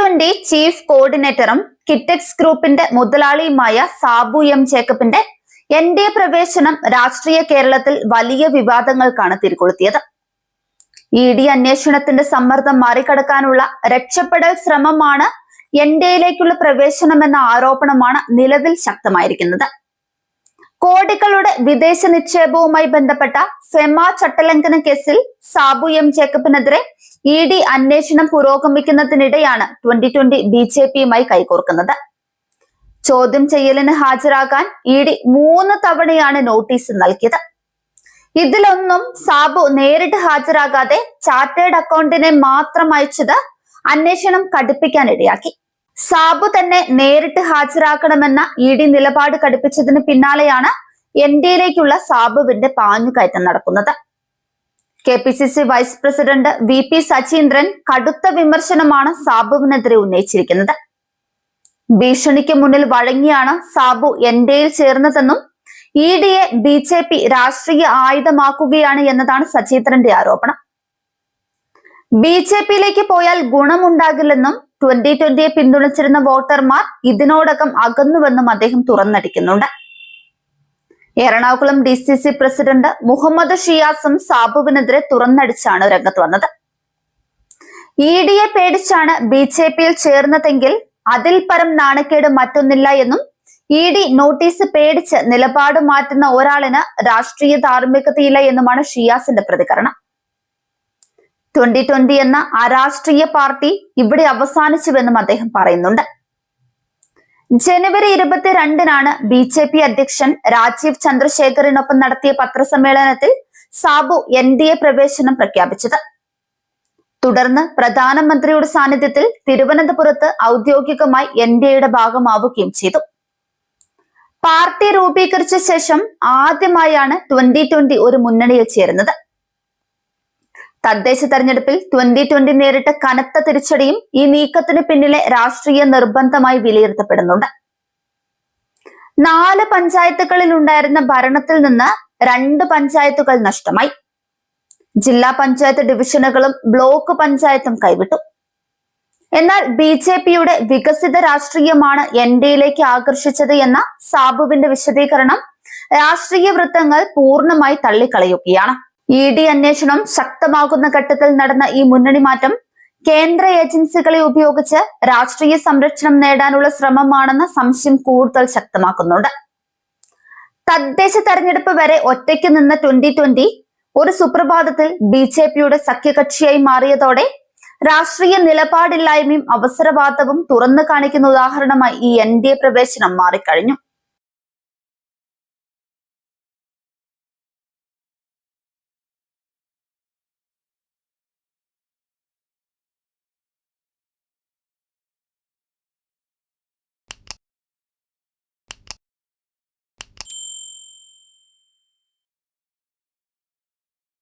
2020 chief കോർഡിനേറ്ററും Kitex ഗ്രൂപ്പിന്റെ മുതലാളിയുമായ Sabu M ജേക്കബിന്റെ NDA പ്രവേശനം രാഷ്ട്രീയ കേരളത്തിൽ വലിയ വിവാദങ്ങൾക്കാണ് തിരികൊളുത്തിയത്. ED അന്വേഷണത്തിന്റെ സമ്മർദ്ദം മറികടക്കാനുള്ള രക്ഷപ്പെടൽ ശ്രമമാണ് NDAയിലേക്കുള്ള പ്രവേശനമെന്ന ആരോപണമാണ് നിലവിൽ ശക്തമായിരിക്കുന്നത്. കോടികളുടെ വിദേശ നിക്ഷേപവുമായി ബന്ധപ്പെട്ട ഫെമ ചട്ടലംഘന കേസിൽ സാബു എം ജേക്കബിനെതിരെ ED അന്വേഷണം പുരോഗമിക്കുന്നതിനിടെയാണ് 2020 BJPയുമായി കൈകോർക്കുന്നത്. ചോദ്യം ചെയ്യലിന് ഹാജരാകാൻ ED 3 തവണയാണ് നോട്ടീസ് നൽകിയത്. ഇതിലൊന്നും സാബു നേരിട്ട് ഹാജരാകാതെ ചാർട്ടേഡ് അക്കൗണ്ടിനെ മാത്രം അയച്ചത് അന്വേഷണം കടുപ്പിക്കാനിടയാക്കി. സാബു തന്നെ നേരിട്ട് ഹാജരാക്കണമെന്ന ED നിലപാട് കടുപ്പിച്ചതിന് പിന്നാലെയാണ് NDAയിലേക്കുള്ള സാബുവിന്റെ പാഞ്ഞുകയറ്റം നടക്കുന്നത്. KPCC vice president VP Sachindran കടുത്ത വിമർശനമാണ് സാബുവിനെതിരെ ഉന്നയിച്ചിരിക്കുന്നത്. ഭീഷണിക്ക് മുന്നിൽ വഴങ്ങിയാണ് സാബു NDAയിൽ ചേർന്നതെന്നും EDയെ BJP രാഷ്ട്രീയ ആയുധമാക്കുകയാണ് എന്നതാണ് സചീന്ദ്രന്റെ ആരോപണം. BJPയിലേക്ക് പോയാൽ ഗുണമുണ്ടാകില്ലെന്നും 2020യെ പിന്തുണച്ചിരുന്ന വോട്ടർമാർ ഇതിനോടകം അകന്നുവെന്നും അദ്ദേഹം തുറന്നടിക്കുന്നുണ്ട്. എറണാകുളം DCC പ്രസിഡന്റ് മുഹമ്മദ് ഷിയാസും സാബുവിനെതിരെ തുറന്നടിച്ചാണ് രംഗത്ത് വന്നത്. EDയെ പേടിച്ചാണ് BJPയിൽ ചേർന്നതെങ്കിൽ അതിൽ പരം നാണക്കേട് മറ്റൊന്നില്ല എന്നും ED നോട്ടീസ് പേടിച്ച് നിലപാട് മാറ്റുന്ന ഒരാളിന് രാഷ്ട്രീയ ധാർമ്മികതയില്ല എന്നുമാണ് ഷിയാസിന്റെ പ്രതികരണം. 2020 എന്ന അരാഷ്ട്രീയ പാർട്ടി ഇവിടെ അവസാനിച്ചുവെന്നും അദ്ദേഹം പറയുന്നുണ്ട്. ജനുവരി 22-നാണ് BJP അധ്യക്ഷൻ രാജീവ് ചന്ദ്രശേഖറിനൊപ്പം നടത്തിയ പത്രസമ്മേളനത്തിൽ സാബു NDA പ്രവേശനം പ്രഖ്യാപിച്ചത്. തുടർന്ന് പ്രധാനമന്ത്രിയുടെ സാന്നിധ്യത്തിൽ തിരുവനന്തപുരത്ത് ഔദ്യോഗികമായി NDAയുടെ ഭാഗമാവുകയും ചെയ്തു. പാർട്ടി രൂപീകരിച്ച ശേഷം ആദ്യമായാണ് 2020 ഒരു മുന്നണിയിൽ ചേരുന്നത്. തദ്ദേശ തെരഞ്ഞെടുപ്പിൽ 2020 നേരിട്ട കനത്ത തിരിച്ചടിയും ഈ നീക്കത്തിന് പിന്നിലെ രാഷ്ട്രീയ നിർബന്ധമായി വിലയിരുത്തപ്പെടുന്നുണ്ട്. 4 പഞ്ചായത്തുകളിൽ ഉണ്ടായിരുന്ന ഭരണത്തിൽ നിന്ന് 2 പഞ്ചായത്തുകൾ നഷ്ടമായി. ജില്ലാ പഞ്ചായത്ത് ഡിവിഷനുകളും ബ്ലോക്ക് പഞ്ചായത്തും കൈവിട്ടു. എന്നാൽ BJPയുടെ വികസിത രാഷ്ട്രീയമാണ് NDAയിലേക്ക് ആകർഷിച്ചത് എന്ന സാബുവിന്റെ വിശദീകരണം രാഷ്ട്രീയ വൃത്തങ്ങൾ പൂർണ്ണമായി തള്ളിക്കളയുകയാണ്. ED അന്വേഷണം ശക്തമാകുന്ന ഘട്ടത്തിൽ നടന്ന ഈ മുന്നണി മാറ്റം കേന്ദ്ര ഏജൻസികളെ ഉപയോഗിച്ച് രാഷ്ട്രീയ സംരക്ഷണം നേടാനുള്ള ശ്രമമാണെന്ന സംശയം കൂടുതൽ ശക്തമാക്കുന്നുണ്ട്. തദ്ദേശ തെരഞ്ഞെടുപ്പ് വരെ ഒറ്റയ്ക്ക് നിന്ന 2020 ഒരു സുപ്രഭാതത്തിൽ BJPയുടെ സഖ്യകക്ഷിയായി മാറിയതോടെ രാഷ്ട്രീയ നിലപാടില്ലായ്മയും അവസരവാദവും തുറന്നു കാണിക്കുന്ന ഉദാഹരണമായി ഈ NDA പ്രവേശനം മാറിക്കഴിഞ്ഞു.